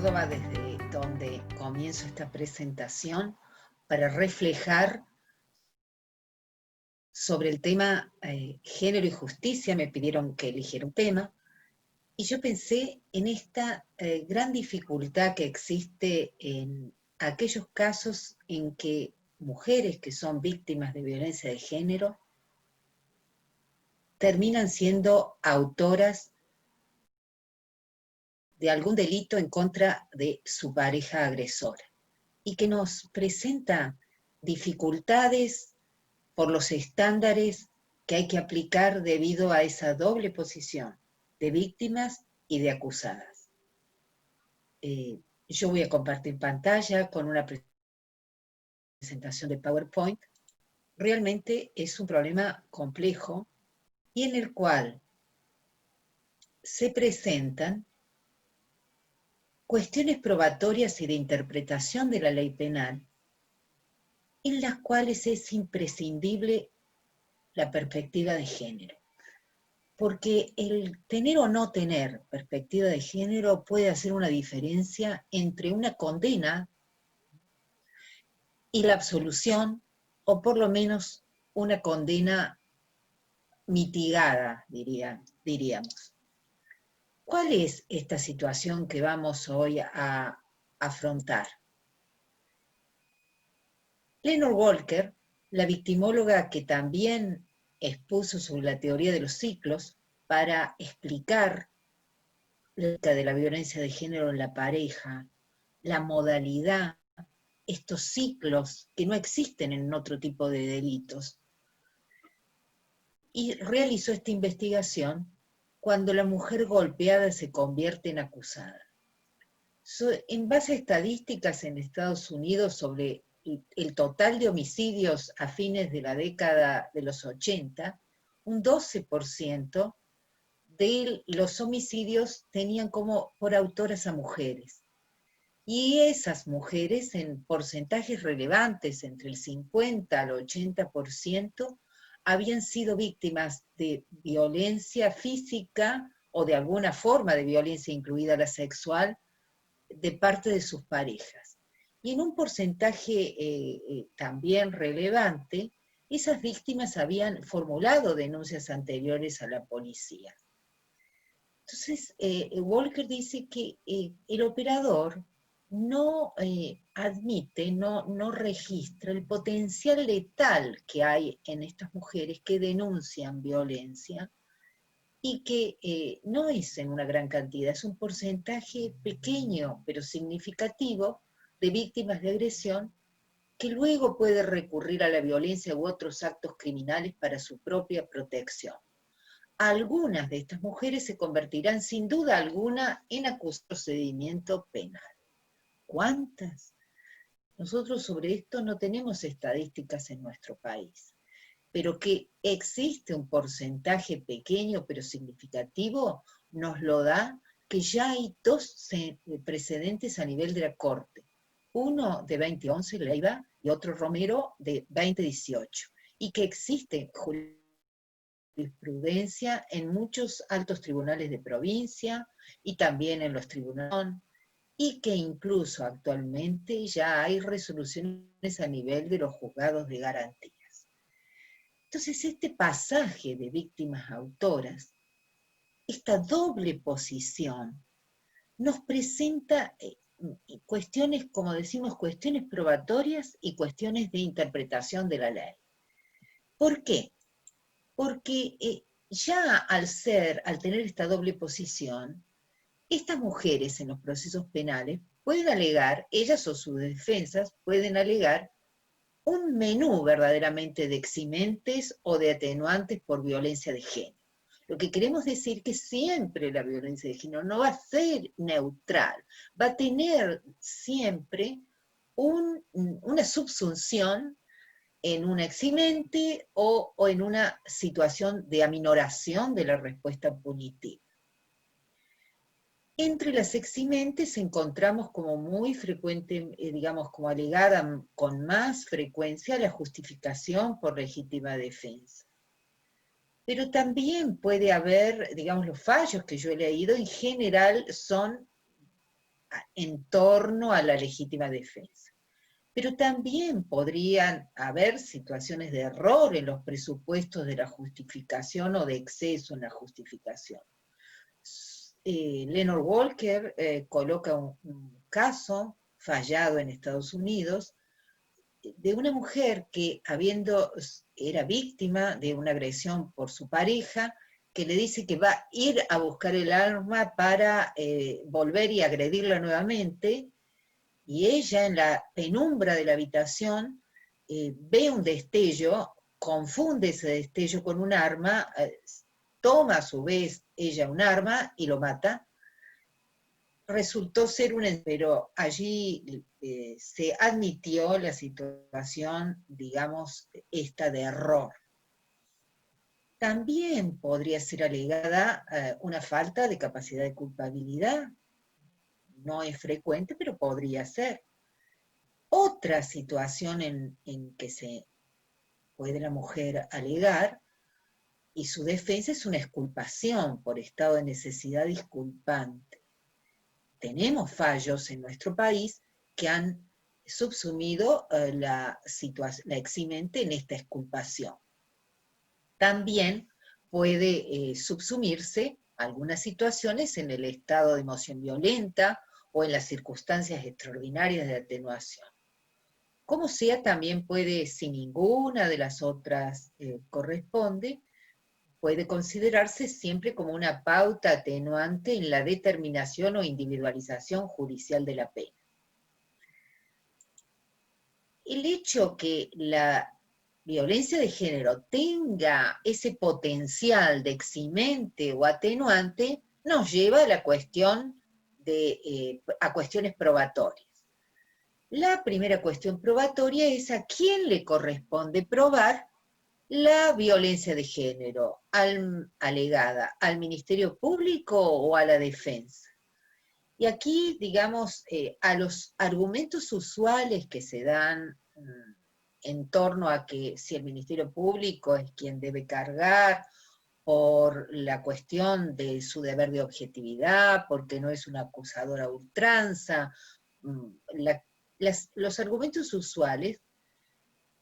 Córdoba, desde donde comienzo esta presentación, para reflejar sobre el tema género y justicia. Me pidieron que eligiera un tema, y yo pensé en esta gran dificultad que existe en aquellos casos en que mujeres que son víctimas de violencia de género terminan siendo autoras de algún delito en contra de su pareja agresora, y que nos presenta dificultades por los estándares que hay que aplicar debido a esa doble posición de víctimas y de acusadas. Yo voy a compartir pantalla con una presentación de PowerPoint. Realmente es un problema complejo y en el cual se presentan cuestiones probatorias y de interpretación de la ley penal, en las cuales es imprescindible la perspectiva de género. Porque el tener o no tener perspectiva de género puede hacer una diferencia entre una condena y la absolución, o por lo menos una condena mitigada, diríamos. ¿Cuál es esta situación que vamos hoy a afrontar? Lenore Walker, la victimóloga que también expuso sobre la teoría de los ciclos para explicar de la violencia de género en la pareja, la modalidad, estos ciclos que no existen en otro tipo de delitos. Y realizó esta investigación cuando la mujer golpeada se convierte en acusada. En base a estadísticas en Estados Unidos sobre el total de homicidios a fines de la década de los 80, un 12% de los homicidios tenían como por autoras a mujeres. Y esas mujeres, en porcentajes relevantes, entre el 50 al 80%, habían sido víctimas de violencia física o de alguna forma de violencia, incluida la sexual, de parte de sus parejas. Y en un porcentaje también relevante, esas víctimas habían formulado denuncias anteriores a la policía. Entonces, Walker dice que el operador no admite, no registra el potencial letal que hay en estas mujeres que denuncian violencia, y que no es en una gran cantidad, es un porcentaje pequeño pero significativo de víctimas de agresión que luego puede recurrir a la violencia u otros actos criminales para su propia protección. Algunas de estas mujeres se convertirán sin duda alguna en acusadas de procedimiento penal. ¿Cuántas? Nosotros sobre esto no tenemos estadísticas en nuestro país, pero que existe un porcentaje pequeño pero significativo nos lo da que ya hay dos precedentes a nivel de la Corte. Uno de 2011, Leiva, y otro Romero de 2018, y que existe jurisprudencia en muchos altos tribunales de provincia y también en los tribunales, y que incluso actualmente ya hay resoluciones a nivel de los juzgados de garantía. Entonces, este pasaje de víctimas autoras, esta doble posición, nos presenta cuestiones, como decimos, cuestiones probatorias y cuestiones de interpretación de la ley. ¿Por qué? Porque ya al tener esta doble posición, estas mujeres en los procesos penales pueden alegar, ellas o sus defensas pueden alegar un menú verdaderamente de eximentes o de atenuantes por violencia de género. Lo que queremos decir que siempre la violencia de género no va a ser neutral, va a tener siempre una subsunción en un eximente o en una situación de aminoración de la respuesta punitiva. Entre las eximentes encontramos como muy frecuente, digamos, como alegada con más frecuencia la justificación por legítima defensa. Pero también puede haber, digamos, los fallos que yo he leído, en general son en torno a la legítima defensa. Pero también podrían haber situaciones de error en los presupuestos de la justificación o de exceso en la justificación. Leonard Walker coloca un caso fallado en Estados Unidos de una mujer que era víctima de una agresión por su pareja, que le dice que va a ir a buscar el arma para volver y agredirla nuevamente, y ella en la penumbra de la habitación ve un destello, confunde ese destello con un arma, toma a su vez ella un arma y lo mata. Resultó ser pero allí se admitió la situación, digamos, esta de error. También podría ser alegada una falta de capacidad de culpabilidad. No es frecuente, pero podría ser. Otra situación en que se puede la mujer alegar, y su defensa, es una exculpación por estado de necesidad disculpante. Tenemos fallos en nuestro país que han subsumido la eximente en esta exculpación. También puede subsumirse algunas situaciones en el estado de emoción violenta o en las circunstancias extraordinarias de atenuación. Como sea, también puede, si ninguna de las otras corresponde, puede considerarse siempre como una pauta atenuante en la determinación o individualización judicial de la pena. El hecho que la violencia de género tenga ese potencial de eximente o atenuante nos lleva a la cuestión a cuestiones probatorias. La primera cuestión probatoria es a quién le corresponde probar la violencia de género alegada, ¿al Ministerio Público o a la defensa? Y aquí, digamos, a los argumentos usuales que se dan en torno a que si el Ministerio Público es quien debe cargar por la cuestión de su deber de objetividad, porque no es una acusadora a ultranza, los argumentos usuales.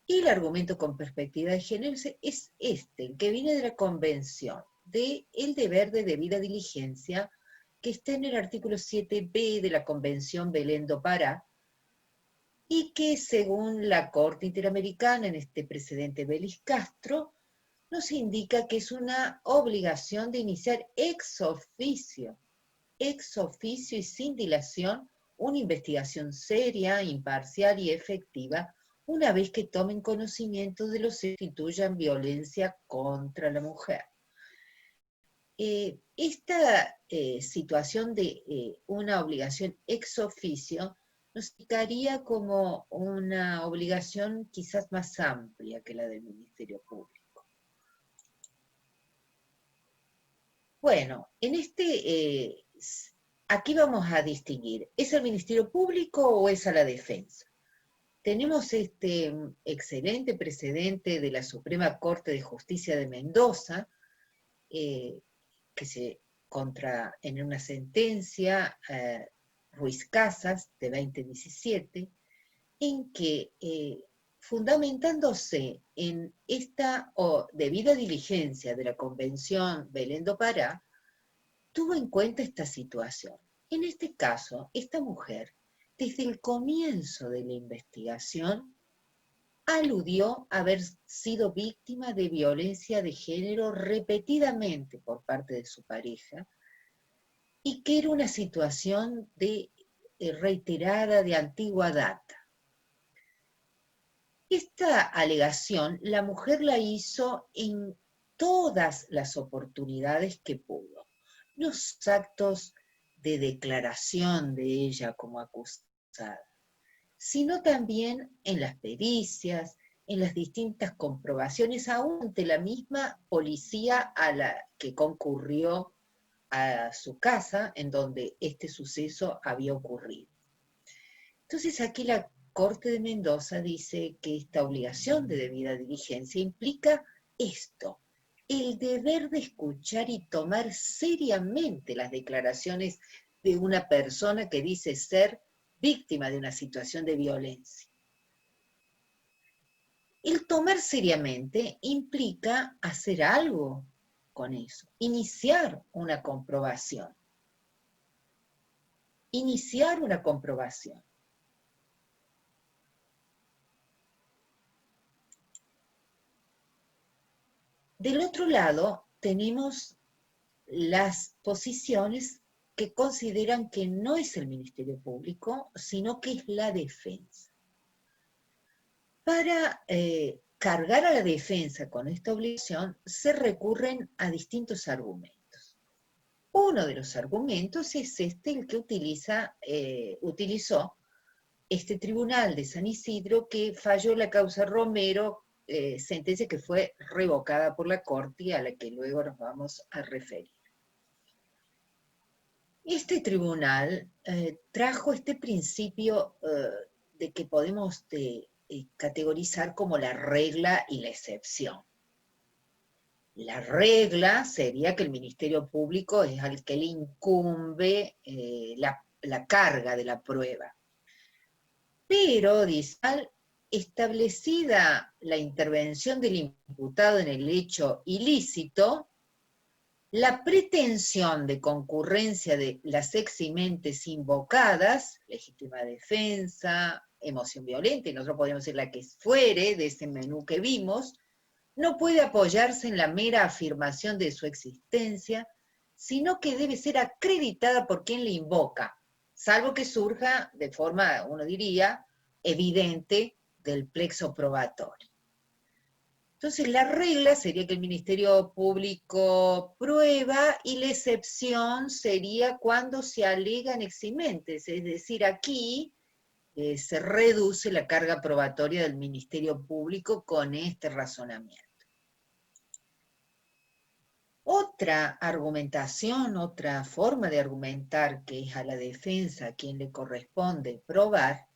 Y el argumento con perspectiva de género es el que viene de la Convención, del deber de debida diligencia, que está en el artículo 7b de la Convención Belén do Pará, y que según la Corte Interamericana, en este precedente Belis Castro, nos indica que es una obligación de iniciar ex oficio y sin dilación, una investigación seria, imparcial y efectiva, una vez que tomen conocimiento de los hechos que constituyan violencia contra la mujer. Esta situación de una obligación ex oficio nos indicaría como una obligación quizás más amplia que la del Ministerio Público. Bueno, aquí vamos a distinguir, ¿es al Ministerio Público o es a la defensa? Tenemos este excelente precedente de la Suprema Corte de Justicia de Mendoza, que en una sentencia, Ruiz Casas, de 2017, en que, fundamentándose en esta debida diligencia de la Convención Belén do Pará, tuvo en cuenta esta situación. En este caso, esta mujer, desde el comienzo de la investigación, aludió a haber sido víctima de violencia de género repetidamente por parte de su pareja y que era una situación reiterada de antigua data. Esta alegación la mujer la hizo en todas las oportunidades que pudo. Los actos de declaración de ella como acusada, sino también en las pericias, en las distintas comprobaciones, aún ante la misma policía a la que concurrió a su casa, en donde este suceso había ocurrido. Entonces aquí la Corte de Mendoza dice que esta obligación de debida diligencia implica esto, el deber de escuchar y tomar seriamente las declaraciones de una persona que dice ser víctima de una situación de violencia. El tomar seriamente implica hacer algo con eso, iniciar una comprobación. Iniciar una comprobación. Del otro lado, tenemos las posiciones que consideran que no es el Ministerio Público, sino que es la defensa. Para cargar a la defensa con esta obligación, se recurren a distintos argumentos. Uno de los argumentos es el que utilizó este tribunal de San Isidro que falló la causa Romero, sentencia que fue revocada por la Corte y a la que luego nos vamos a referir. Este tribunal trajo este principio de que podemos categorizar como la regla y la excepción. La regla sería que el Ministerio Público es al que le incumbe la carga de la prueba. Pero, dice, al establecida la intervención del imputado en el hecho ilícito, la pretensión de concurrencia de las eximentes invocadas, legítima defensa, emoción violenta, y nosotros podríamos decir la que fuere de ese menú que vimos, no puede apoyarse en la mera afirmación de su existencia, sino que debe ser acreditada por quien la invoca, salvo que surja de forma, uno diría, evidente del plexo probatorio. Entonces la regla sería que el Ministerio Público prueba y la excepción sería cuando se alegan eximentes, es decir, aquí se reduce la carga probatoria del Ministerio Público con este razonamiento. Otra argumentación, otra forma de argumentar que es a la defensa a quien le corresponde probar,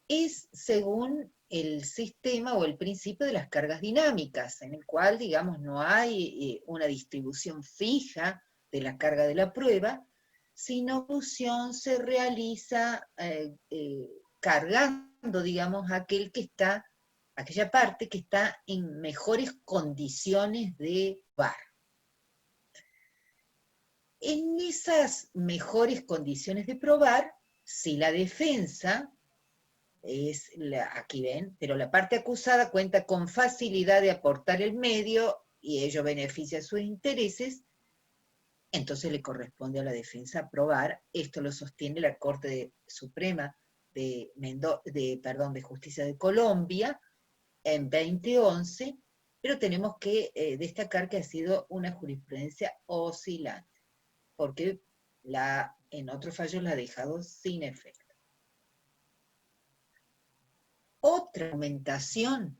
es según el sistema o el principio de las cargas dinámicas, en el cual, digamos, no hay una distribución fija de la carga de la prueba, sino la distribución se realiza cargando, digamos, aquella parte que está en mejores condiciones de probar. En esas mejores condiciones de probar, si la defensa aquí ven, pero la parte acusada cuenta con facilidad de aportar el medio y ello beneficia sus intereses, entonces le corresponde a la defensa probar. Esto lo sostiene la Corte Suprema de Justicia de Colombia en 2011, pero tenemos que destacar que ha sido una jurisprudencia oscilante, porque en otros fallos la ha dejado sin efecto. Otra argumentación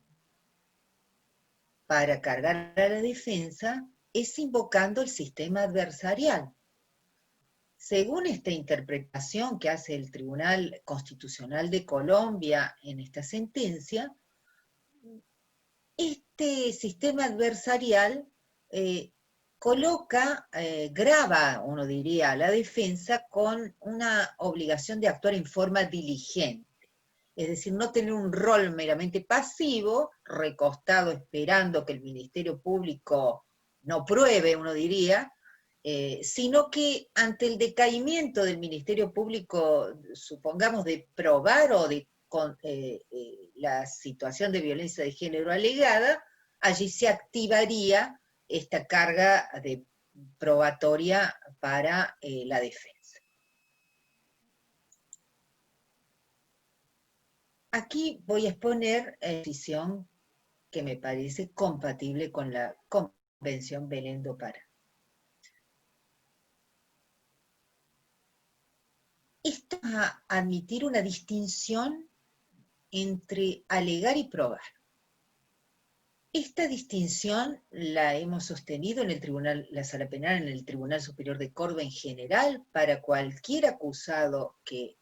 para cargar a la defensa es invocando el sistema adversarial. Según esta interpretación que hace el Tribunal Constitucional de Colombia en esta sentencia, este sistema adversarial grava, uno diría, a la defensa con una obligación de actuar en forma diligente. Es decir, no tener un rol meramente pasivo, recostado esperando que el Ministerio Público no pruebe, uno diría, sino que ante el decaimiento del Ministerio Público, supongamos, de probar o de la situación de violencia de género alegada, allí se activaría esta carga probatoria para la defensa. Aquí voy a exponer una posición que me parece compatible con la Convención Belén do Pará. Esto va a admitir una distinción entre alegar y probar. Esta distinción la hemos sostenido en la Sala Penal, en el Tribunal Superior de Córdoba en general, para cualquier acusado que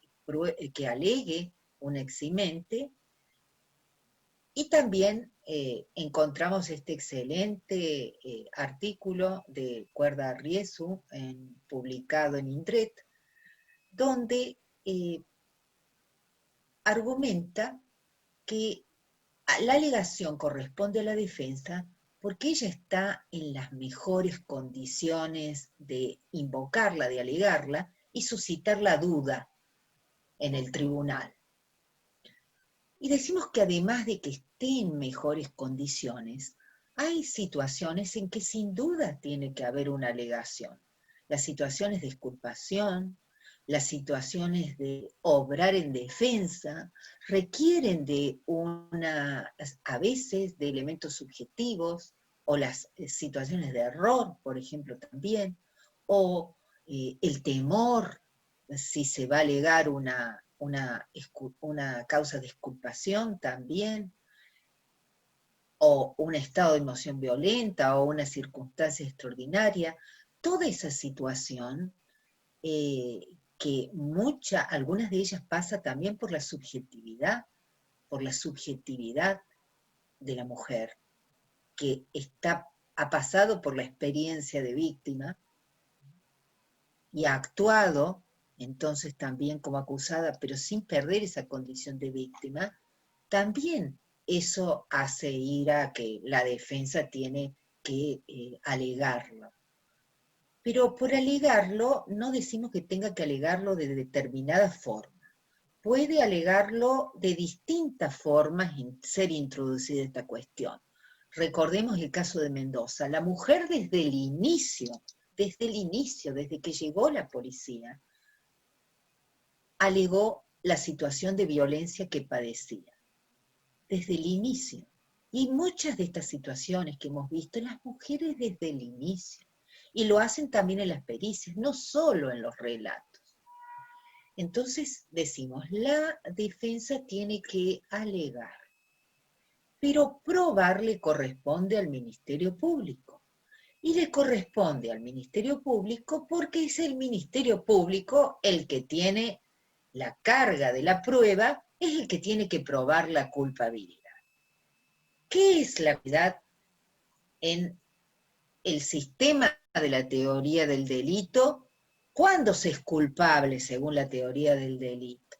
alegue un eximente, y también encontramos este excelente artículo de Cuerda Riesu, publicado en Indret, donde argumenta que la alegación corresponde a la defensa porque ella está en las mejores condiciones de invocarla, de alegarla y suscitar la duda en el tribunal. Y decimos que además de que esté en mejores condiciones, hay situaciones en que sin duda tiene que haber una alegación. Las situaciones de exculpación, las situaciones de obrar en defensa, requieren de a veces de elementos subjetivos, o las situaciones de error, por ejemplo, también, o el temor, si se va a alegar una causa de exculpación también, o un estado de emoción violenta, o una circunstancia extraordinaria. Toda esa situación, que algunas de ellas pasa también por la subjetividad de la mujer, que ha pasado por la experiencia de víctima y ha actuado entonces también como acusada, pero sin perder esa condición de víctima. También eso hace ir a que la defensa tiene que alegarlo. Pero por alegarlo, no decimos que tenga que alegarlo de determinada forma. Puede alegarlo de distintas formas en ser introducida esta cuestión. Recordemos el caso de Mendoza. La mujer desde el inicio, desde que llegó la policía, alegó la situación de violencia que padecía. Desde el inicio. Y muchas de estas situaciones que hemos visto, las mujeres desde el inicio. Y lo hacen también en las pericias, no solo en los relatos. Entonces decimos, la defensa tiene que alegar, pero probar le corresponde al Ministerio Público. Y le corresponde al Ministerio Público porque es el Ministerio Público el que tiene la carga de la prueba, es el que tiene que probar la culpabilidad. ¿Qué es la verdad en el sistema de la teoría del delito? ¿Cuándo se es culpable según la teoría del delito?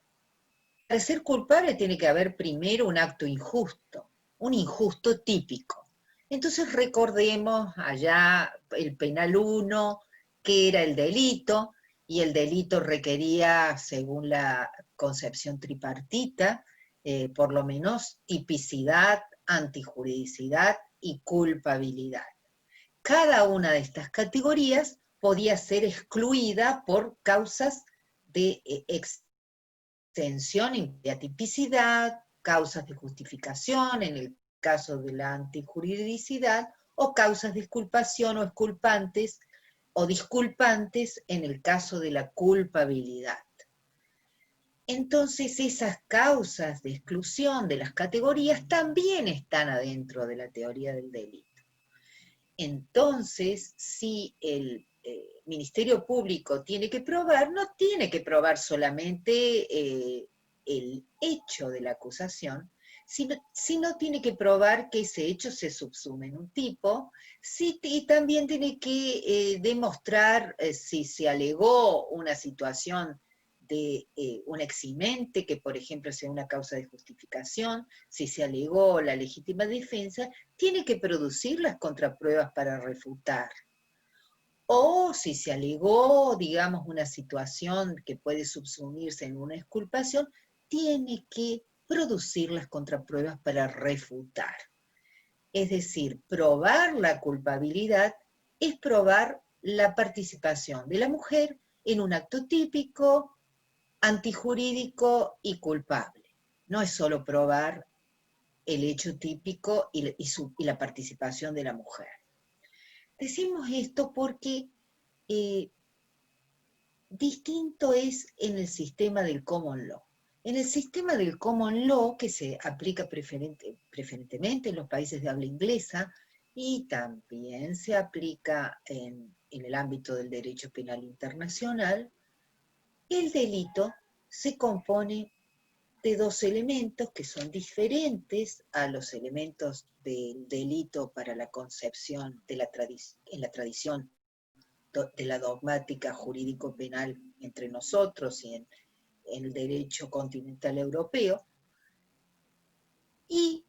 Para ser culpable tiene que haber primero un acto injusto, un injusto típico. Entonces recordemos allá el penal 1, que era el delito, y el delito requería, según la concepción tripartita, por lo menos tipicidad, antijuridicidad y culpabilidad. Cada una de estas categorías podía ser excluida por causas de extensión de atipicidad, causas de justificación en el caso de la antijuridicidad, o causas de exculpación o exculpantes o disculpantes en el caso de la culpabilidad. Entonces esas causas de exclusión de las categorías también están adentro de la teoría del delito. Entonces, si el Ministerio Público tiene que probar, no tiene que probar solamente el hecho de la acusación, sino tiene que probar que ese hecho se subsume en un tipo, y también tiene que demostrar si se alegó una situación de un eximente, que por ejemplo sea una causa de justificación, si se alegó la legítima defensa, tiene que producir las contrapruebas para refutar. O si se alegó, digamos, una situación que puede subsumirse en una exculpación, tiene que producir las contrapruebas para refutar. Es decir, probar la culpabilidad es probar la participación de la mujer en un acto típico, antijurídico y culpable. No es solo probar el hecho típico y la participación de la mujer. Decimos esto porque distinto es en el sistema del common law. En el sistema del common law, que se aplica preferentemente en los países de habla inglesa, y también se aplica en el ámbito del derecho penal internacional, el delito se compone de dos elementos que son diferentes a los elementos del delito para la concepción en la tradición de la dogmática jurídico-penal entre nosotros y en el derecho continental europeo. Y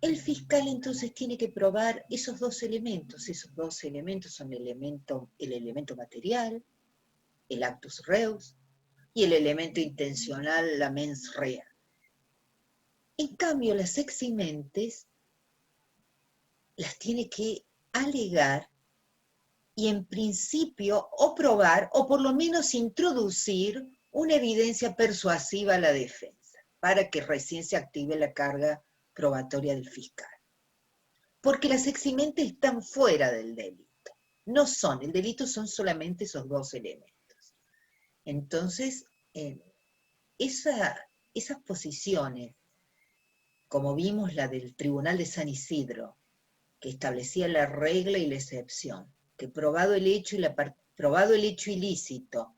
el fiscal entonces tiene que probar esos dos elementos son el elemento material, el actus reus, y el elemento intencional, la mens rea. En cambio, las eximentes las tiene que alegar y en principio o probar o por lo menos introducir una evidencia persuasiva a la defensa para que recién se active la carga probatoria del fiscal. Porque las eximentes están fuera del delito. No son, el delito son solamente esos dos elementos. Entonces, esas posiciones, como vimos la del Tribunal de San Isidro, que establecía la regla y la excepción, que probado el hecho ilícito,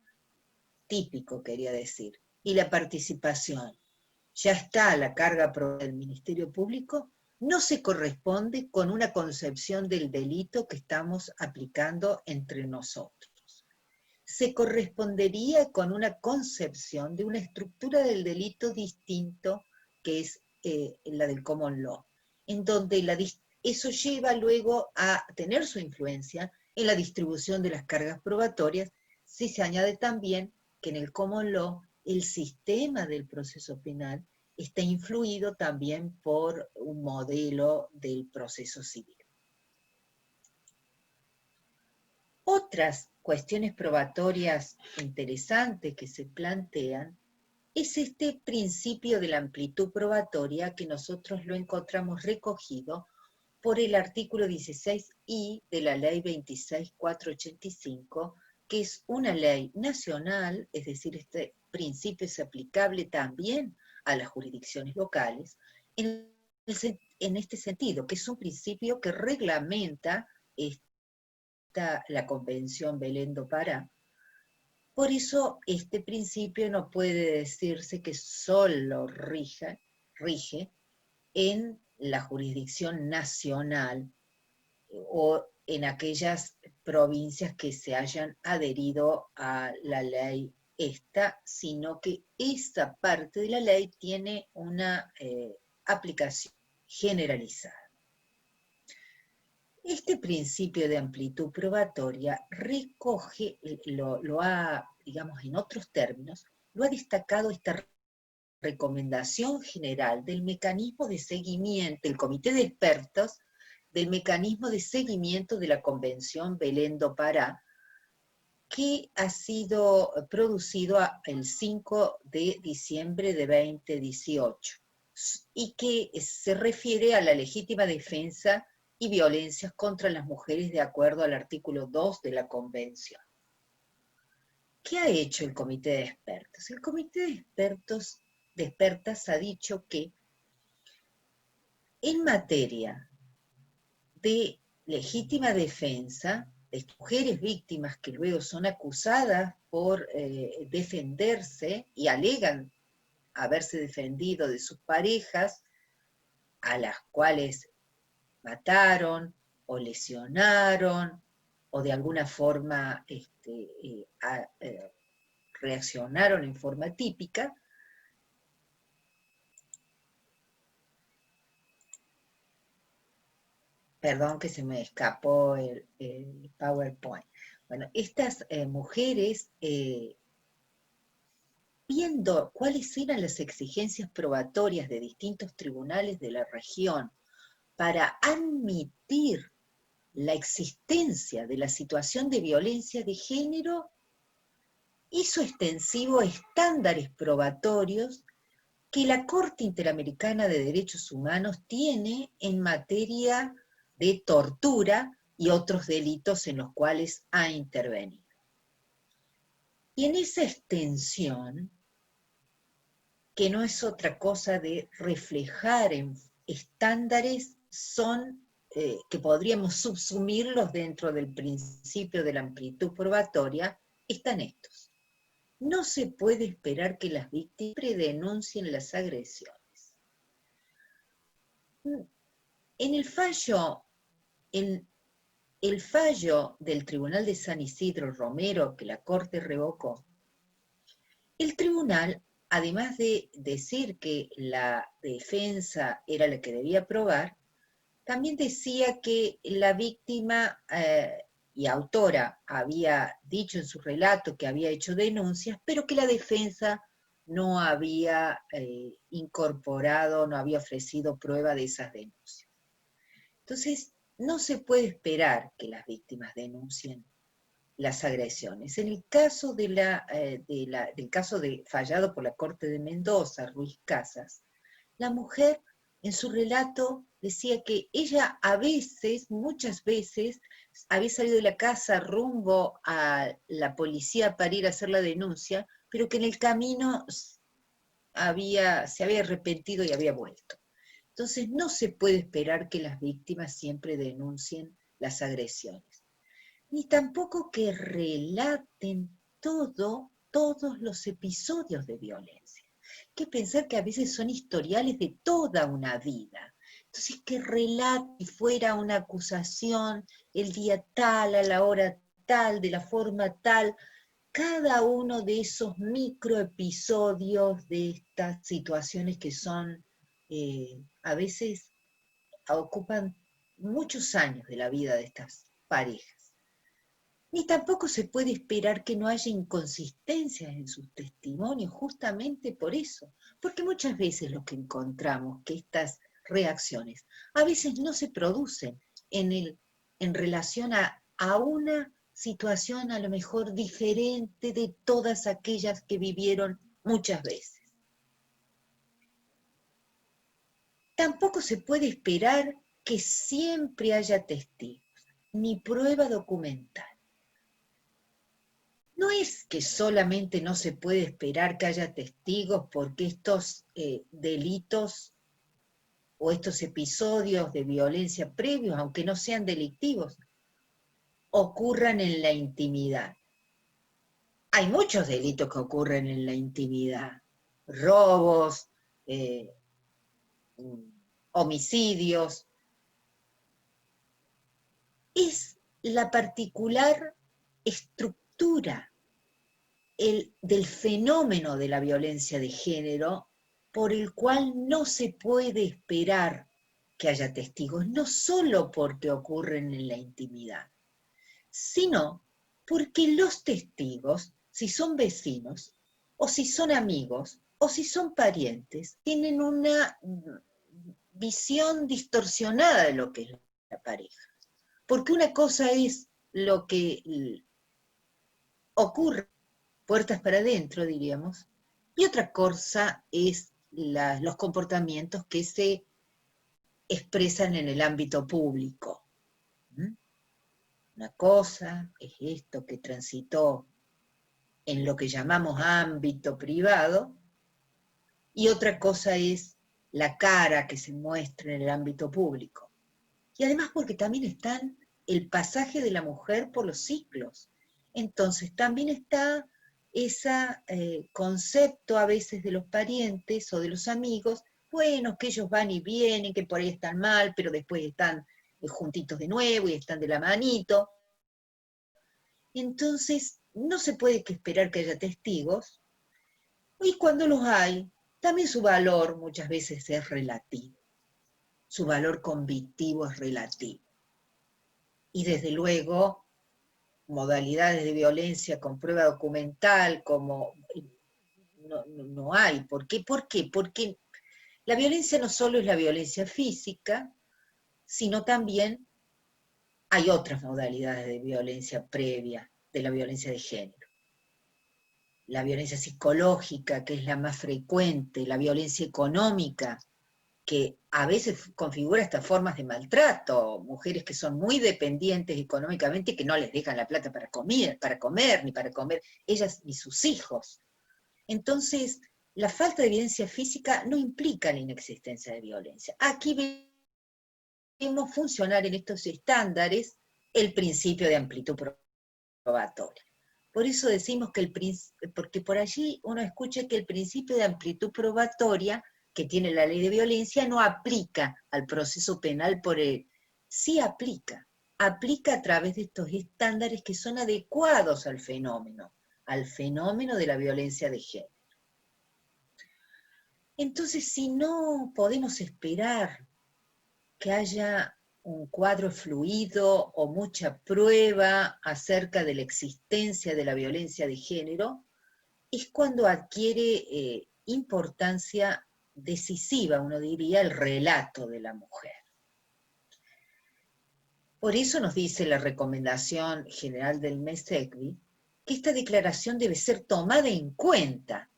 típico quería decir, y la participación, ya está la carga del Ministerio Público, no se corresponde con una concepción del delito que estamos aplicando entre nosotros. Se correspondería con una concepción de una estructura del delito distinto, que es la del common law, en donde eso lleva luego a tener su influencia en la distribución de las cargas probatorias, si se añade también que en el common law el sistema del proceso penal está influido también por un modelo del proceso civil. Otras cuestiones probatorias interesantes que se plantean es este principio de la amplitud probatoria que nosotros lo encontramos recogido por el artículo 16I de la ley 26.485, que es una ley nacional, es decir, este principio es aplicable también a las jurisdicciones locales, en este sentido, que es un principio que reglamenta la Convención Belén do Pará. Por eso este principio no puede decirse que solo rige en la jurisdicción nacional o en aquellas provincias que se hayan adherido a la ley esta, sino que esta parte de la ley tiene una aplicación generalizada. Este principio de amplitud probatoria recoge, lo ha, digamos en otros términos, lo ha destacado esta recomendación general del mecanismo de seguimiento, el comité de expertos del mecanismo de seguimiento de la Convención Belén do Pará, que ha sido producido el 5 de diciembre de 2018 y que se refiere a la legítima defensa y violencias contra las mujeres de acuerdo al artículo 2 de la Convención. ¿Qué ha hecho el comité de expertos? El comité de expertas ha dicho que en materia de legítima defensa, de mujeres víctimas que luego son acusadas por defenderse y alegan haberse defendido de sus parejas, a las cuales mataron o lesionaron o de alguna forma reaccionaron en forma típica, perdón que se me escapó el PowerPoint. Bueno, estas mujeres, viendo cuáles eran las exigencias probatorias de distintos tribunales de la región para admitir la existencia de la situación de violencia de género, hizo extensivo estándares probatorios que la Corte Interamericana de Derechos Humanos tiene en materia de tortura y otros delitos en los cuales ha intervenido. Y en esa extensión, que no es otra cosa de reflejar en estándares, son que podríamos subsumirlos dentro del principio de la amplitud probatoria, están estos. No se puede esperar que las víctimas denuncien las agresiones. En el fallo, en el fallo del Tribunal de San Isidro Romero, que la Corte revocó, el tribunal, además de decir que la defensa era la que debía probar, también decía que la víctima y autora había dicho en su relato que había hecho denuncias, pero que la defensa no había incorporado, no había ofrecido prueba de esas denuncias. Entonces, no se puede esperar que las víctimas denuncien las agresiones. En el caso del caso fallado por la Corte de Mendoza, Ruiz Casas, la mujer en su relato decía que ella a veces, muchas veces, había salido de la casa rumbo a la policía para ir a hacer la denuncia, pero que en el camino se había arrepentido y había vuelto. Entonces no se puede esperar que las víctimas siempre denuncien las agresiones, ni tampoco que relaten todos los episodios de violencia. Hay que pensar que a veces son historiales de toda una vida. Entonces, que relate fuera una acusación el día tal, a la hora tal, de la forma tal, cada uno de esos microepisodios de estas situaciones que son, a veces ocupan muchos años de la vida de estas parejas. Ni tampoco se puede esperar que no haya inconsistencias en sus testimonios, justamente por eso, porque muchas veces lo que encontramos, que estas reacciones a veces no se producen en relación a una situación a lo mejor diferente de todas aquellas que vivieron muchas veces. Tampoco se puede esperar que siempre haya testigos, ni prueba documental. No es que solamente no se puede esperar que haya testigos porque estos delitos o estos episodios de violencia previos, aunque no sean delictivos, ocurran en la intimidad. Hay muchos delitos que ocurren en la intimidad, robos, homicidios. Es la particular estructura del fenómeno de la violencia de género por el cual no se puede esperar que haya testigos, no solo porque ocurren en la intimidad, sino porque los testigos, si son vecinos, o si son amigos, o si son parientes, tienen una visión distorsionada de lo que es la pareja. Porque una cosa es lo que ocurre puertas para adentro, diríamos, y otra cosa es los comportamientos que se expresan en el ámbito público. Una cosa es esto que transitó en lo que llamamos ámbito privado, y otra cosa es la cara que se muestra en el ámbito público. Y además porque también está el pasaje de la mujer por los ciclos. Entonces también está ese concepto a veces de los parientes o de los amigos, bueno, que ellos van y vienen, que por ahí están mal, pero después están juntitos de nuevo y están de la manito. Entonces, no se puede esperar que haya testigos, y cuando los hay, también su valor muchas veces es relativo. Su valor convictivo es relativo. Y desde luego, modalidades de violencia con prueba documental como no hay. ¿Por qué? Porque la violencia no solo es la violencia física, sino también hay otras modalidades de violencia previa de la violencia de género. La violencia psicológica, que es la más frecuente, la violencia económica, que a veces configura hasta formas de maltrato, mujeres que son muy dependientes económicamente y que no les dejan la plata para comer, ni para comer ellas ni sus hijos. Entonces, la falta de evidencia física no implica la inexistencia de violencia. Aquí vemos funcionar en estos estándares el principio de amplitud probatoria. Por eso decimos que porque por allí uno escucha que el principio de amplitud probatoria que tiene la ley de violencia no aplica al proceso penal sí aplica. aplica a través de estos estándares que son adecuados al fenómeno de la violencia de género. Entonces, si no podemos esperar que haya un cuadro fluido o mucha prueba acerca de la existencia de la violencia de género, es cuando adquiere importancia decisiva, uno diría, el relato de la mujer. Por eso nos dice la recomendación general del MESECVI que esta declaración debe ser tomada en cuenta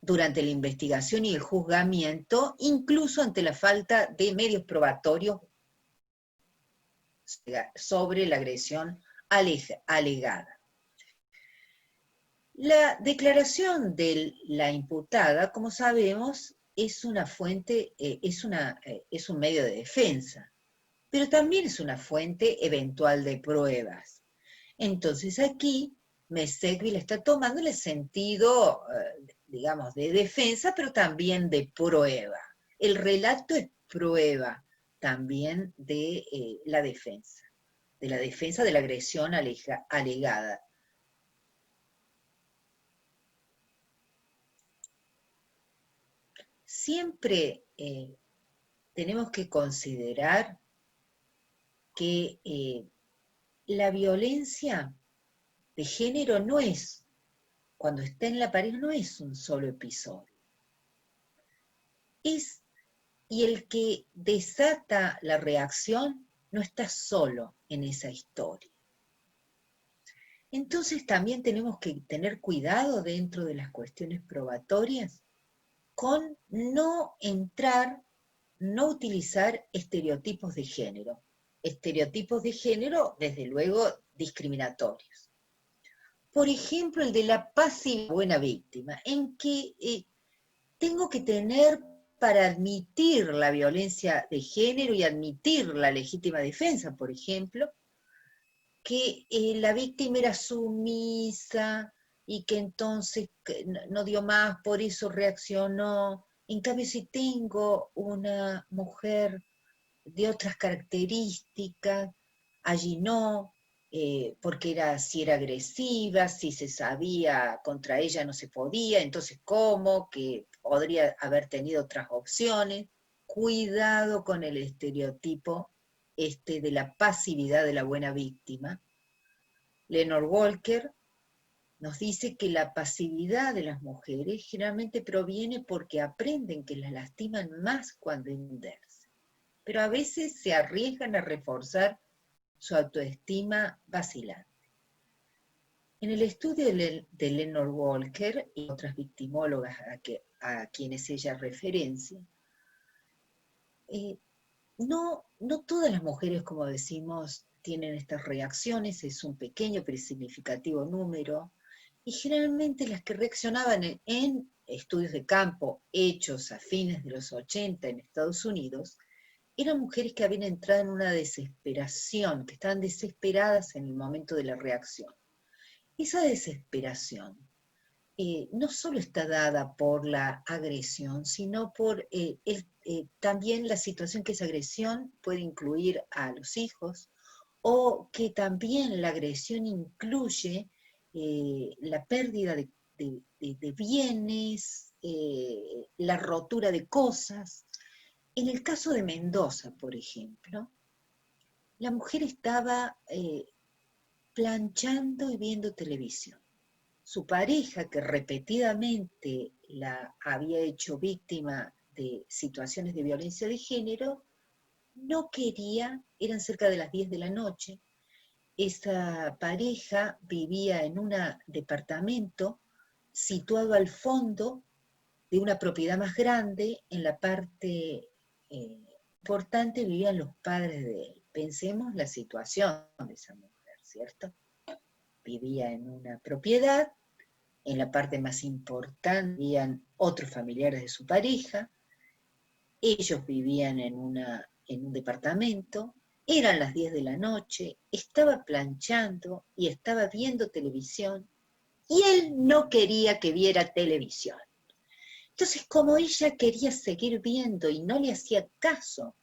durante la investigación y el juzgamiento, incluso ante la falta de medios probatorios sobre la agresión alegada. La declaración de la imputada, como sabemos, es una fuente, es un medio de defensa, pero también es una fuente eventual de pruebas. Entonces aquí MESECVI le está tomando el sentido, digamos, de defensa, pero también de prueba. El relato es prueba también de la defensa de la agresión alegada. Siempre tenemos que considerar que la violencia de género no es, cuando está en la pareja, no es un solo episodio. Y el que desata la reacción no está solo en esa historia. Entonces también tenemos que tener cuidado dentro de las cuestiones probatorias con no utilizar estereotipos de género. Estereotipos de género, desde luego, discriminatorios. Por ejemplo, el de la pasiva buena víctima, en que tengo que tener para admitir la violencia de género y admitir la legítima defensa, por ejemplo, que la víctima era sumisa y que entonces no dio más, por eso reaccionó. En cambio, si tengo una mujer de otras características, allí no, porque si era agresiva, si se sabía contra ella no se podía, entonces ¿cómo? Que podría haber tenido otras opciones. Cuidado con el estereotipo de la pasividad de la buena víctima. Leonard Walker nos dice que la pasividad de las mujeres generalmente proviene porque aprenden que las lastiman más cuando hundirse, pero a veces se arriesgan a reforzar su autoestima vacilante. En el estudio de Leonard Walker y otras victimólogas a quienes ella referencia, no todas las mujeres, como decimos, tienen estas reacciones, es un pequeño pero significativo número, y generalmente las que reaccionaban en estudios de campo hechos a fines de los 80 en Estados Unidos, eran mujeres que habían entrado en una desesperación, que estaban desesperadas en el momento de la reacción. Esa desesperación no solo está dada por la agresión, sino por también la situación que esa agresión puede incluir a los hijos, o que también la agresión incluye la pérdida de bienes, la rotura de cosas. En el caso de Mendoza, por ejemplo, la mujer estaba planchando y viendo televisión. Su pareja, que repetidamente la había hecho víctima de situaciones de violencia de género, no quería, eran cerca de las 10 de la noche, esa pareja vivía en un departamento situado al fondo de una propiedad más grande. En la parte importante vivían los padres de él. Pensemos la situación de esa mujer, ¿cierto? Vivía en una propiedad, en la parte más importante vivían otros familiares de su pareja, ellos vivían en un departamento, eran las 10 de la noche, estaba planchando y estaba viendo televisión, y él no quería que viera televisión. Entonces, como ella quería seguir viendo y no le hacía caso,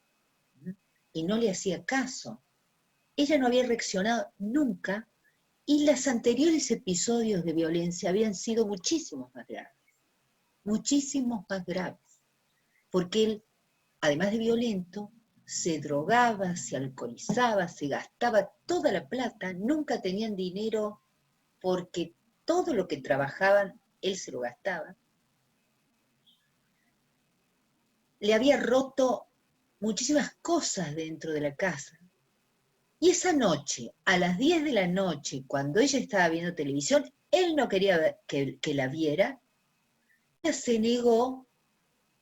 ella no había reaccionado nunca y los anteriores episodios de violencia habían sido muchísimos más graves, porque él, además de violento, se drogaba, se alcoholizaba, se gastaba toda la plata, nunca tenían dinero porque todo lo que trabajaban él se lo gastaba. Le había roto muchísimas cosas dentro de la casa. Y esa noche, a las 10 de la noche, cuando ella estaba viendo televisión, él no quería que la viera, ella se negó,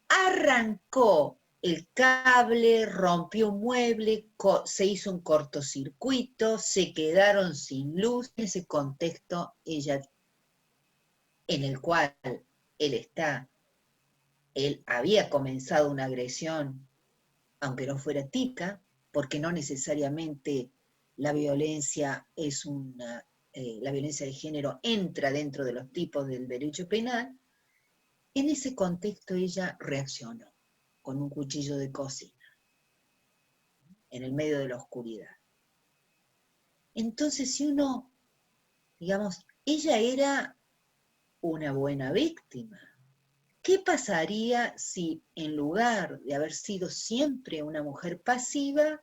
arrancó el cable, rompió un mueble, se hizo un cortocircuito, se quedaron sin luz. En ese contexto, ella, en el cual él había comenzado una agresión, aunque no fuera típica, porque no necesariamente la violencia la violencia de género entra dentro de los tipos del derecho penal. En ese contexto ella reaccionó con un cuchillo de cocina, en el medio de la oscuridad. Entonces, si uno, digamos, ella era una buena víctima. ¿Qué pasaría si en lugar de haber sido siempre una mujer pasiva,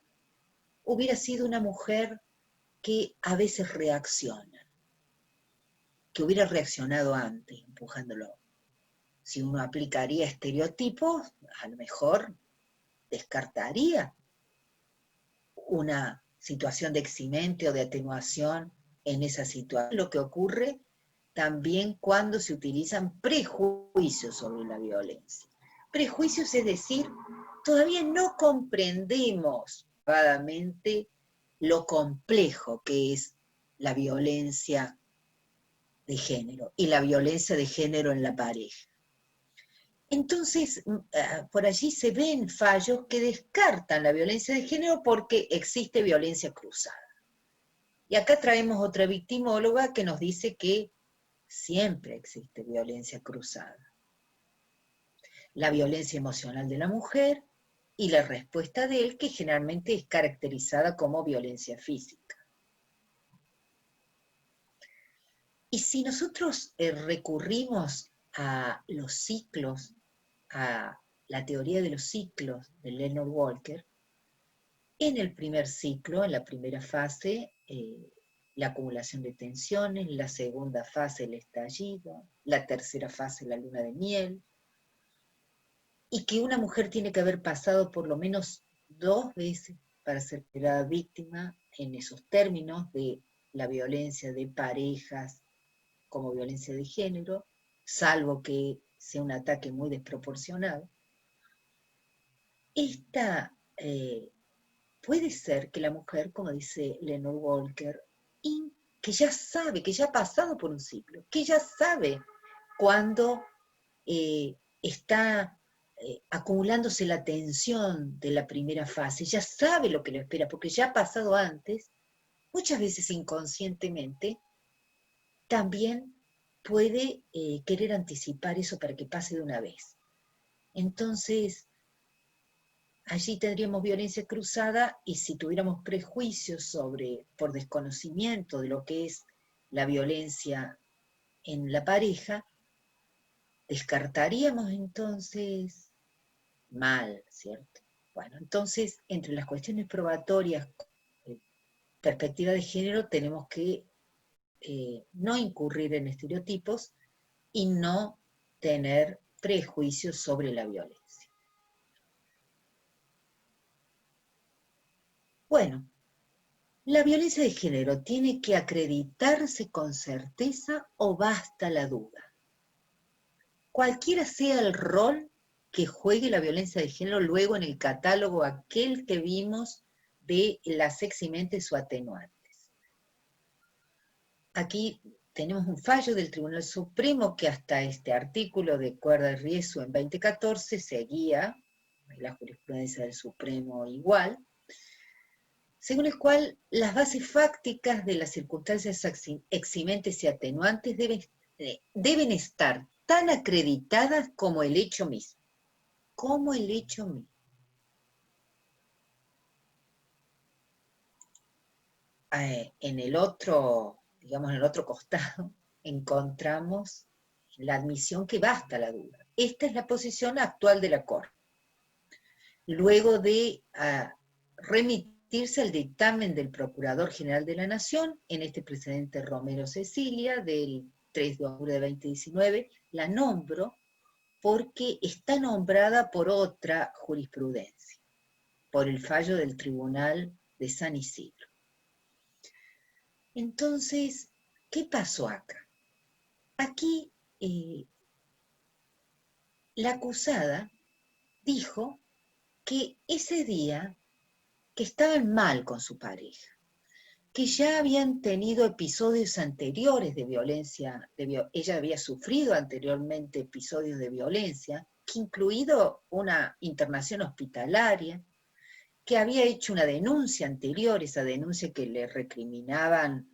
hubiera sido una mujer que a veces reacciona, que hubiera reaccionado antes, empujándolo? Si uno aplicaría estereotipos, a lo mejor descartaría una situación de eximente o de atenuación en esa situación. Lo que ocurre también cuando se utilizan prejuicios sobre la violencia. Prejuicios, es decir, todavía no comprendemos adecuadamente lo complejo que es la violencia de género y la violencia de género en la pareja. Entonces, por allí se ven fallos que descartan la violencia de género porque existe violencia cruzada. Y acá traemos otra victimóloga que nos dice que siempre existe violencia cruzada. La violencia emocional de la mujer y la respuesta de él, que generalmente es caracterizada como violencia física. Y si nosotros recurrimos a los ciclos, a la teoría de los ciclos de Leonard Walker, en el primer ciclo, en la primera fase, la acumulación de tensiones, la segunda fase, el estallido, la tercera fase, la luna de miel, y que una mujer tiene que haber pasado por lo menos 2 veces para ser considerada víctima en esos términos de la violencia de parejas como violencia de género, salvo que sea un ataque muy desproporcionado. Puede ser que la mujer, como dice Leonard Walker, que ya sabe, que ya ha pasado por un ciclo, que ya sabe cuando está acumulándose la tensión de la primera fase, ya sabe lo que lo espera, porque ya ha pasado antes, muchas veces inconscientemente, también puede querer anticipar eso para que pase de una vez. Entonces, allí tendríamos violencia cruzada, y si tuviéramos prejuicios por desconocimiento de lo que es la violencia en la pareja, descartaríamos entonces mal, ¿cierto? Bueno, entonces, entre las cuestiones probatorias, perspectiva de género, tenemos que no incurrir en estereotipos y no tener prejuicios sobre la violencia. Bueno, ¿la violencia de género tiene que acreditarse con certeza o basta la duda? Cualquiera sea el rol que juegue la violencia de género luego en el catálogo aquel que vimos de las eximentes o atenuantes. Aquí tenemos un fallo del Tribunal Supremo que hasta este artículo de Cuerda y Riesgo en 2014 seguía, la jurisprudencia del Supremo igual, según el cual las bases fácticas de las circunstancias eximentes y atenuantes deben estar tan acreditadas como el hecho mismo. Como el hecho mismo. en el otro, digamos, en el otro costado, encontramos la admisión que basta la duda. Esta es la posición actual de la Corte. Luego de remitirse al dictamen del Procurador General de la Nación, en este precedente Romero Cecilia, del 3 de octubre de 2019, la nombro porque está nombrada por otra jurisprudencia, por el fallo del Tribunal de San Isidro. Entonces, ¿qué pasó acá? Aquí la acusada dijo que ese día que estaban mal con su pareja, que ya habían tenido episodios anteriores de violencia, ella había sufrido anteriormente episodios de violencia, que incluido una internación hospitalaria, que había hecho una denuncia anterior, esa denuncia que le recriminaban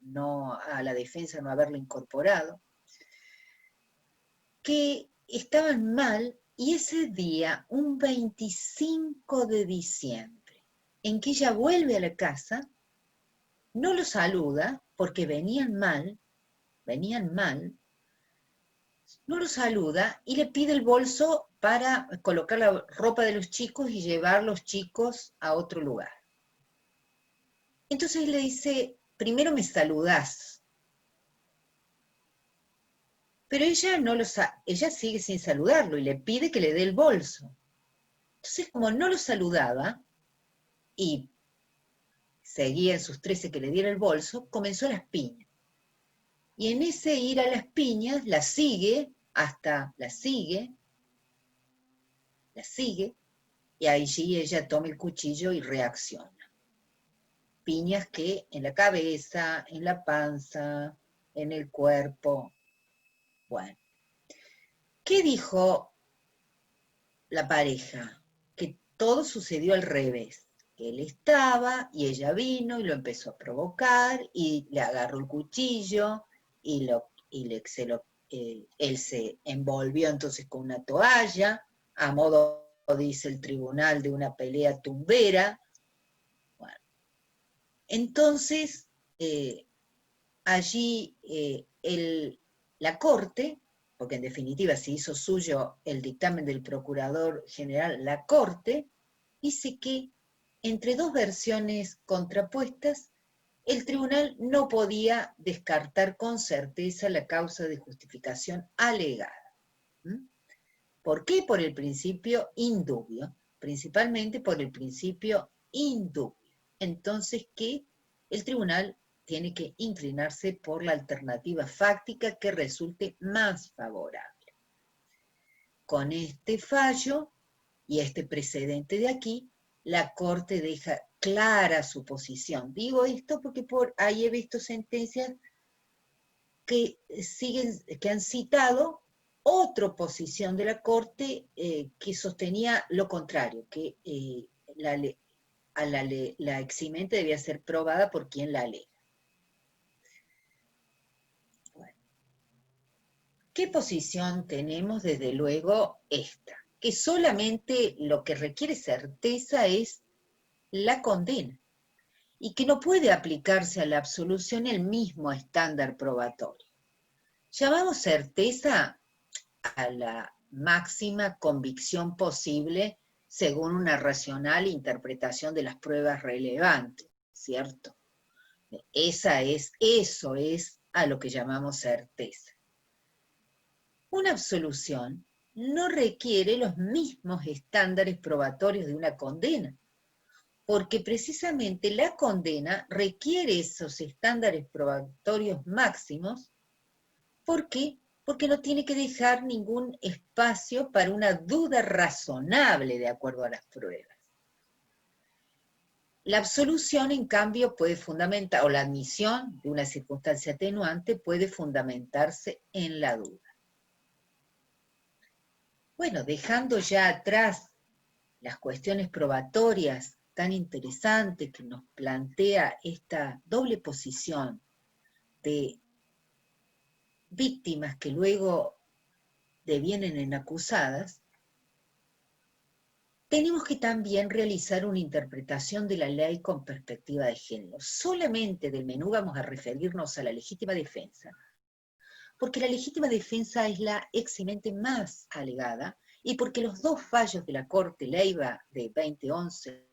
a la defensa no haberla incorporado, que estaban mal, y ese día, un 25 de diciembre, en que ella vuelve a la casa, no lo saluda porque venían mal, no lo saluda y le pide el bolso para colocar la ropa de los chicos y llevar los chicos a otro lugar. Entonces le dice, primero me saludás. Pero ella sigue sin saludarlo y le pide que le dé el bolso. Entonces, como no lo saludaba y seguía en sus 13 que le diera el bolso, comenzó las piñas. Y en ese ir a las piñas, la sigue, y allí ella toma el cuchillo y reacciona. Piñas que en la cabeza, en la panza, en el cuerpo. Bueno, ¿qué dijo la pareja? Que todo sucedió al revés. Que él estaba y ella vino y lo empezó a provocar y le agarró el cuchillo y él se envolvió entonces con una toalla, a modo, dice el tribunal, de una pelea tumbera. Bueno, entonces, allí la Corte, porque en definitiva se hizo suyo el dictamen del Procurador General, la Corte dice que entre dos versiones contrapuestas, el tribunal no podía descartar con certeza la causa de justificación alegada. ¿Por qué? Por el principio indubio, principalmente por el principio indubio. Entonces, ¿qué? El tribunal tiene que inclinarse por la alternativa fáctica que resulte más favorable. Con este fallo y este precedente de aquí, la Corte deja clara su posición. Digo esto porque por ahí he visto sentencias que han citado otra posición de la Corte que sostenía lo contrario, que la eximente debía ser probada por quien la alega. Bueno, ¿qué posición tenemos? Desde luego esta, que solamente lo que requiere certeza es la condena, y que no puede aplicarse a la absolución el mismo estándar probatorio. Llamamos certeza a la máxima convicción posible según una racional interpretación de las pruebas relevantes, ¿cierto? Eso es a lo que llamamos certeza. Una absolución no requiere los mismos estándares probatorios de una condena, porque precisamente la condena requiere esos estándares probatorios máximos. ¿Por qué? Porque no tiene que dejar ningún espacio para una duda razonable de acuerdo a las pruebas. La absolución, en cambio, puede fundamentar, o la admisión de una circunstancia atenuante puede fundamentarse en la duda. Bueno, dejando ya atrás las cuestiones probatorias tan interesantes que nos plantea esta doble posición de víctimas que luego devienen en acusadas, tenemos que también realizar una interpretación de la ley con perspectiva de género. Solamente del menú vamos a referirnos a la legítima defensa, porque la legítima defensa es la eximente más alegada y porque los dos fallos de la Corte, Leiva de 2011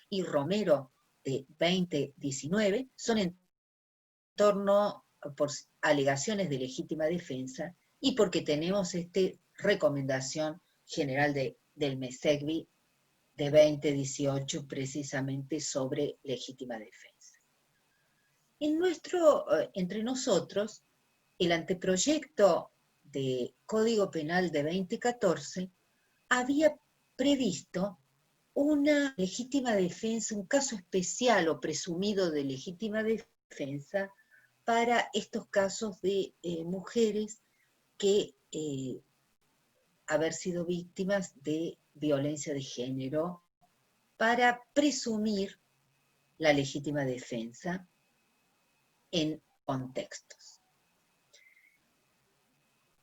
y Romero de 2019, son en torno por alegaciones de legítima defensa y porque tenemos esta recomendación general del MESEGBI de 2018 precisamente sobre legítima defensa. Entre nosotros, el anteproyecto de Código Penal de 2014 había previsto una legítima defensa, un caso especial o presumido de legítima defensa para estos casos de mujeres que haber sido víctimas de violencia de género, para presumir la legítima defensa en contextos.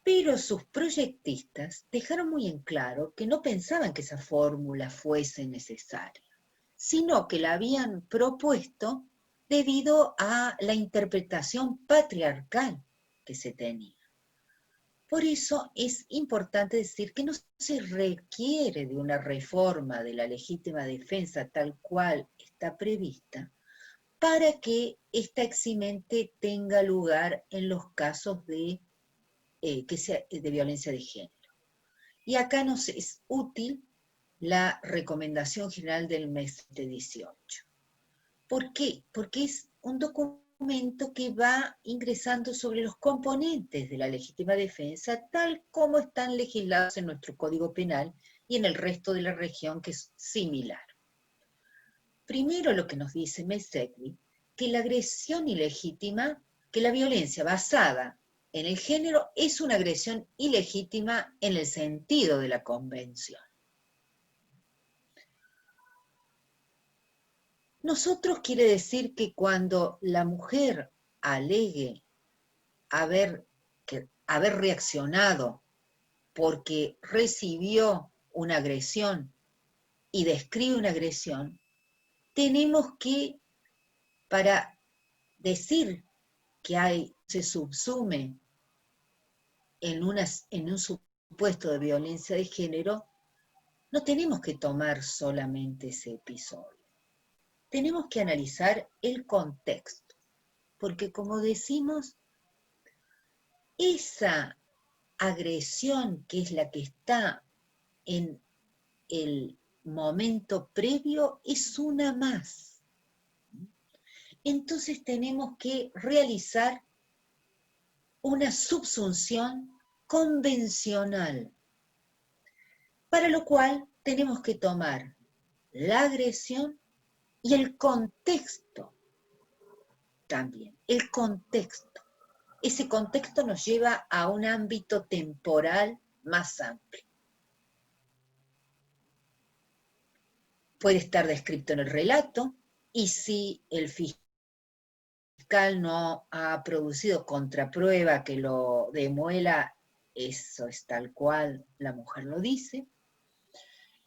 Pero sus proyectistas dejaron muy en claro que no pensaban que esa fórmula fuese necesaria, sino que la habían propuesto debido a la interpretación patriarcal que se tenía. Por eso es importante decir que no se requiere de una reforma de la legítima defensa tal cual está prevista para que esta eximente tenga lugar en los casos de violencia de género. Y acá nos es útil la recomendación general del mes de 18. ¿Por qué? Porque es un documento que va ingresando sobre los componentes de la legítima defensa tal como están legislados en nuestro Código Penal y en el resto de la región, que es similar. Primero, lo que nos dice MESEGBI, que la agresión ilegítima, que la violencia basada en el género es una agresión ilegítima en el sentido de la Convención. Nosotros quiere decir que cuando la mujer alegue haber reaccionado porque recibió una agresión y describe una agresión, tenemos que, para decir que se subsume en un supuesto de violencia de género, no tenemos que tomar solamente ese episodio. Tenemos que analizar el contexto, porque como decimos, esa agresión que es la que está en el momento previo es una más. Entonces tenemos que realizar una subsunción convencional, para lo cual tenemos que tomar la agresión y el contexto también, el contexto. Ese contexto nos lleva a un ámbito temporal más amplio. Puede estar descrito en el relato, y si el fiscal no ha producido contraprueba que lo demuela, eso es tal cual la mujer lo dice,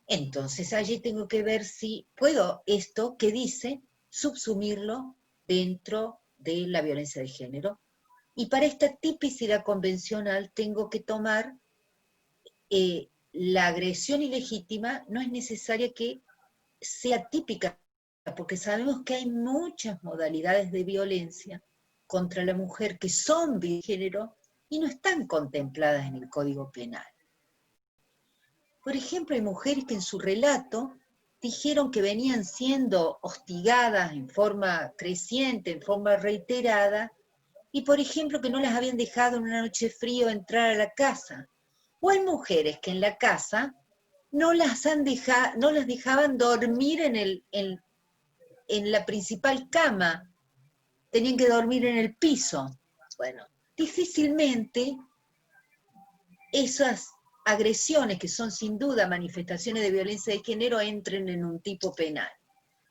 entonces allí tengo que ver si puedo esto que dice subsumirlo dentro de la violencia de género. Y para esta tipicidad convencional tengo que tomar la agresión ilegítima, no es necesaria que sea típica, porque sabemos que hay muchas modalidades de violencia contra la mujer que son de género y no están contempladas en el Código Penal. Por ejemplo, hay mujeres que en su relato dijeron que venían siendo hostigadas en forma creciente, en forma reiterada, y por ejemplo que no las habían dejado en una noche frío entrar a la casa. O hay mujeres que en la casa no las dejaban dormir en la principal cama, tenían que dormir en el piso. Bueno, difícilmente esas agresiones, que son sin duda manifestaciones de violencia de género, entren en un tipo penal.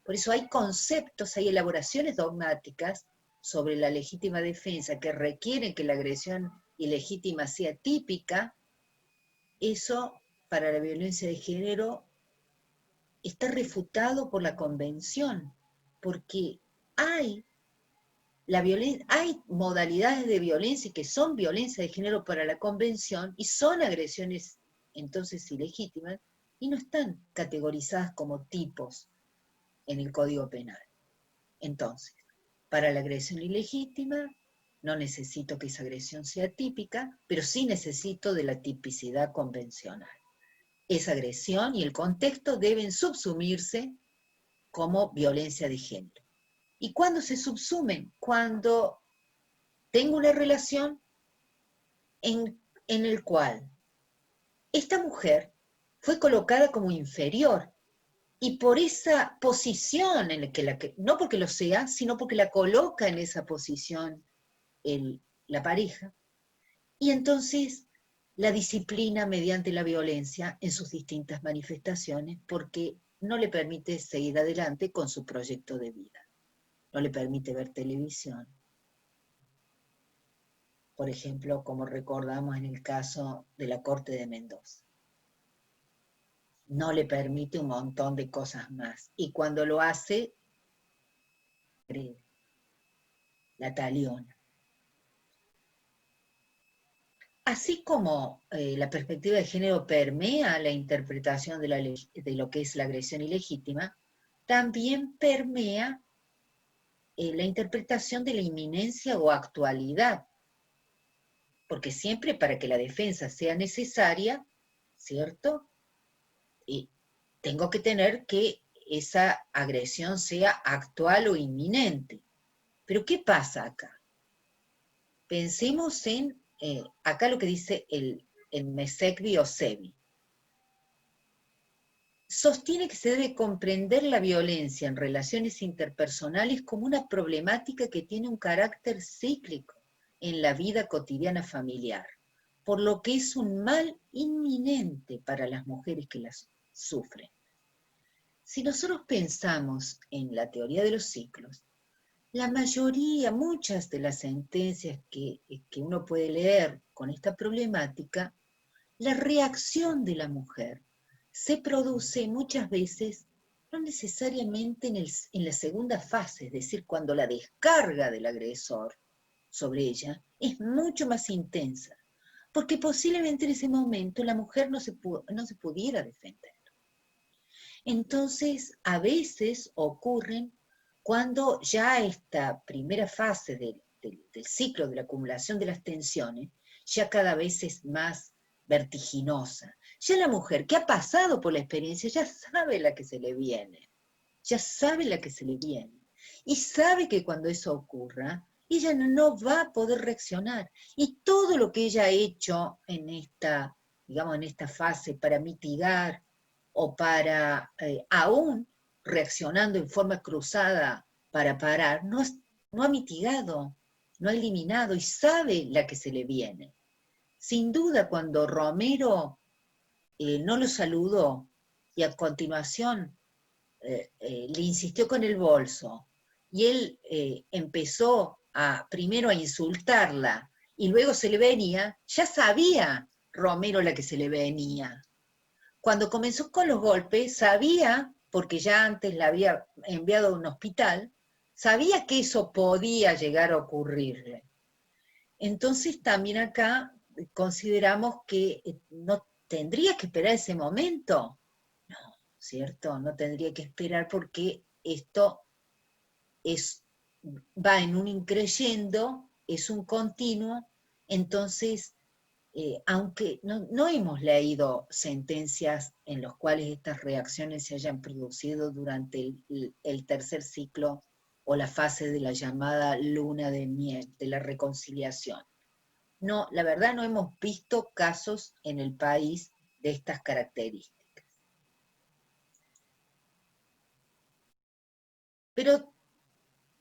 Por eso hay conceptos, hay elaboraciones dogmáticas sobre la legítima defensa que requieren que la agresión ilegítima sea típica. Eso para la violencia de género está refutado por la Convención, porque hay hay modalidades de violencia que son violencia de género para la Convención y son agresiones entonces ilegítimas y no están categorizadas como tipos en el Código Penal. Entonces, para la agresión ilegítima no necesito que esa agresión sea típica, pero sí necesito de la tipicidad convencional. Esa agresión y el contexto deben subsumirse como violencia de género. ¿Y cuándo se subsumen? Cuando tengo una relación en el cual esta mujer fue colocada como inferior y por esa posición en la que no porque lo sea, sino porque la coloca en esa posición la pareja, y entonces la disciplina mediante la violencia en sus distintas manifestaciones porque no le permite seguir adelante con su proyecto de vida. No le permite ver televisión. Por ejemplo, como recordamos en el caso de la Corte de Mendoza. No le permite un montón de cosas más. Y cuando lo hace, la taliona. Así como la perspectiva de género permea la interpretación de lo que es la agresión ilegítima, también permea la interpretación de la inminencia o actualidad, porque siempre para que la defensa sea necesaria, ¿cierto? Tengo que tener que esa agresión sea actual o inminente. Pero ¿qué pasa acá? Pensemos en, acá lo que dice el Mesecvi o Sevi. Sostiene que se debe comprender la violencia en relaciones interpersonales como una problemática que tiene un carácter cíclico en la vida cotidiana familiar, por lo que es un mal inminente para las mujeres que las sufren. Si nosotros pensamos en la teoría de los ciclos, la mayoría, muchas de las sentencias que uno puede leer con esta problemática, la reacción de la mujer se produce muchas veces, no necesariamente en la segunda fase, es decir, cuando la descarga del agresor sobre ella es mucho más intensa, porque posiblemente en ese momento la mujer no se pudiera defender. Entonces, a veces ocurren cuando ya esta primera fase del ciclo de la acumulación de las tensiones ya cada vez es más vertiginosa. Ya la mujer que ha pasado por la experiencia ya sabe la que se le viene, ya sabe la que se le viene, y sabe que cuando eso ocurra, ella no va a poder reaccionar. Y todo lo que ella ha hecho en esta, digamos, en esta fase para mitigar o para, aún reaccionando en forma cruzada para parar, no ha mitigado, no ha eliminado y sabe la que se le viene. Sin duda, cuando Romero no lo saludó y a continuación le insistió con el bolso y él empezó primero a insultarla y luego se le venía, ya sabía Romero la que se le venía. Cuando comenzó con los golpes, sabía, porque ya antes la había enviado a un hospital, sabía que eso podía llegar a ocurrirle. Entonces también acá consideramos que no tendría que esperar ese momento. No, ¿cierto? No tendría que esperar porque esto va en un increyendo, es un continuo, entonces aunque no hemos leído sentencias en las cuales estas reacciones se hayan producido durante el tercer ciclo o la fase de la llamada luna de miel, de la reconciliación. No, la verdad no hemos visto casos en el país de estas características. Pero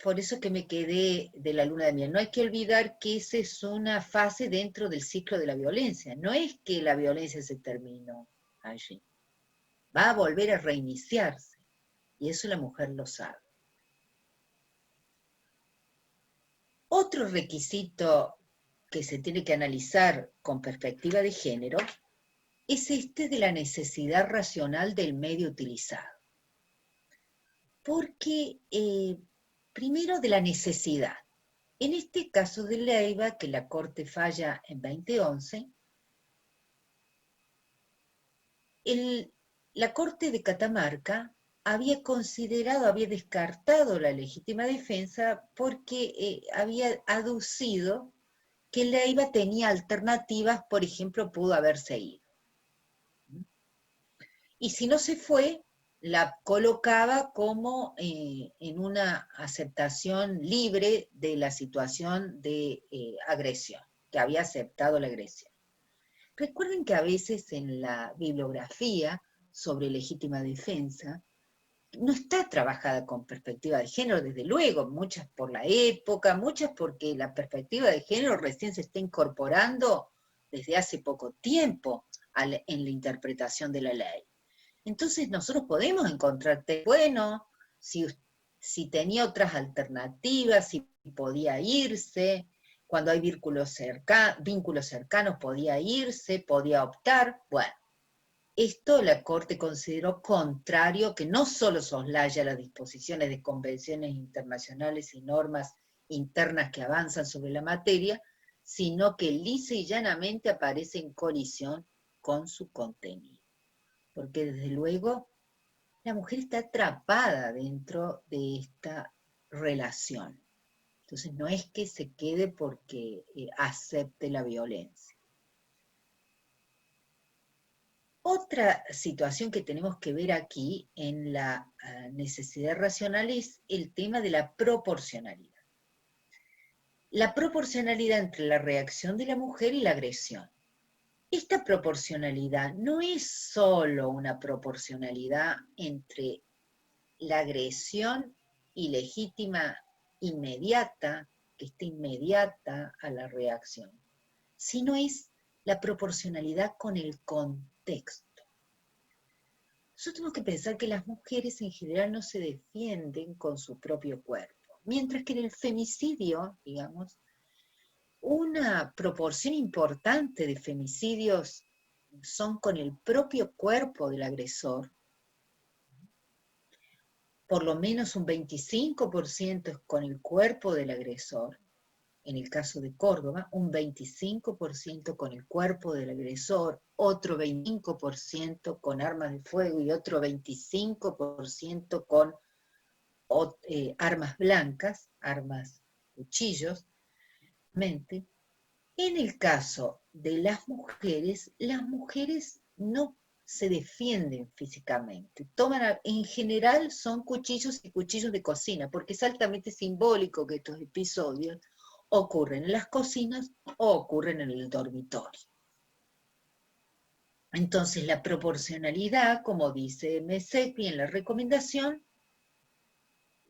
por eso que me quedé de la luna de miel. No hay que olvidar que esa es una fase dentro del ciclo de la violencia. No es que la violencia se terminó allí. Va a volver a reiniciarse. Y eso la mujer lo sabe. Otro requisito que se tiene que analizar con perspectiva de género es este de la necesidad racional del medio utilizado. Porque, primero, de la necesidad. En este caso de Leiva, que la Corte falla en 2011, la Corte de Catamarca había descartado la legítima defensa porque había aducido que Leiva tenía alternativas, por ejemplo, pudo haberse ido. Y si no se fue, la colocaba como en una aceptación libre de la situación de agresión, que había aceptado la agresión. Recuerden que a veces en la bibliografía sobre legítima defensa no está trabajada con perspectiva de género, desde luego, muchas por la época, muchas porque la perspectiva de género recién se está incorporando desde hace poco tiempo en la interpretación de la ley. Entonces nosotros podemos encontrar, bueno, si tenía otras alternativas, si podía irse, cuando hay vínculos cercanos podía irse, podía optar, bueno. Esto la Corte consideró contrario, que no solo soslaya las disposiciones de convenciones internacionales y normas internas que avanzan sobre la materia, sino que lisa y llanamente aparece en colisión con su contenido. Porque desde luego la mujer está atrapada dentro de esta relación. Entonces no es que se quede porque acepte la violencia. Otra situación que tenemos que ver aquí en la necesidad racional es el tema de la proporcionalidad. La proporcionalidad entre la reacción de la mujer y la agresión. Esta proporcionalidad no es solo una proporcionalidad entre la agresión ilegítima inmediata, que está inmediata a la reacción, sino es la proporcionalidad con el contexto. Nosotros tenemos que pensar que las mujeres en general no se defienden con su propio cuerpo, mientras que en el femicidio, digamos, una proporción importante de femicidios son con el propio cuerpo del agresor, por lo menos un 25% es con el cuerpo del agresor, en el caso de Córdoba, un 25% con el cuerpo del agresor, otro 25% con armas de fuego y otro 25% con armas blancas, armas, cuchillos. En el caso de las mujeres no se defienden físicamente. En general son cuchillos y cuchillos de cocina, porque es altamente simbólico que estos episodios ocurren en las cocinas o ocurren en el dormitorio. Entonces la proporcionalidad, como dice Mesecli en la recomendación,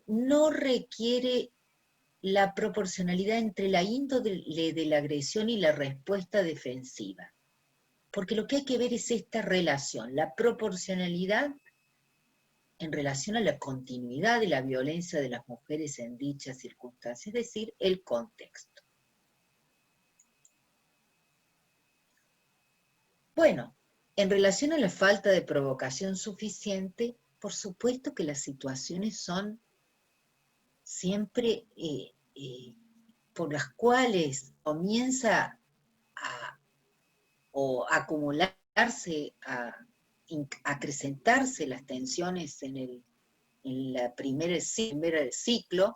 no requiere la proporcionalidad entre la índole de la agresión y la respuesta defensiva. Porque lo que hay que ver es esta relación, la proporcionalidad en relación a la continuidad de la violencia de las mujeres en dichas circunstancias, es decir, el contexto. Bueno, en relación a la falta de provocación suficiente, por supuesto que las situaciones son siempre por las cuales comienza a acumularse, a acrecentarse las tensiones en el primer ciclo,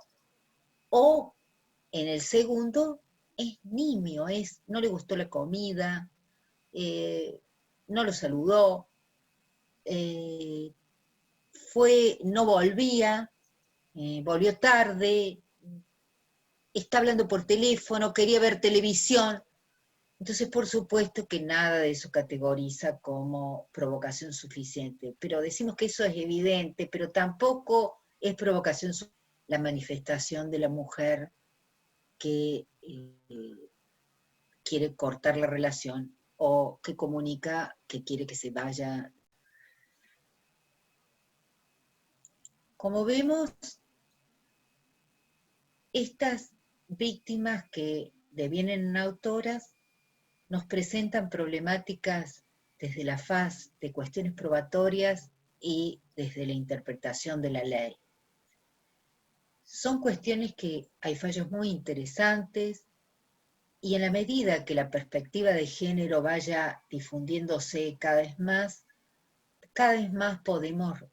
o en el segundo es nimio, no le gustó la comida, no lo saludó, no volvía, volvió tarde, está hablando por teléfono, quería ver televisión. Entonces, por supuesto que nada de eso categoriza como provocación suficiente, pero decimos que eso es evidente, pero tampoco es provocación suficiente la manifestación de la mujer que quiere cortar la relación o que comunica que quiere que se vaya. Como vemos, estas víctimas que devienen en autoras nos presentan problemáticas desde la faz de cuestiones probatorias y desde la interpretación de la ley. Son cuestiones que hay fallos muy interesantes y en la medida que la perspectiva de género vaya difundiéndose cada vez más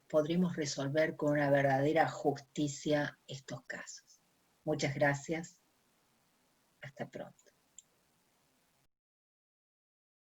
podremos resolver con una verdadera justicia estos casos. Muchas gracias. Hasta pronto.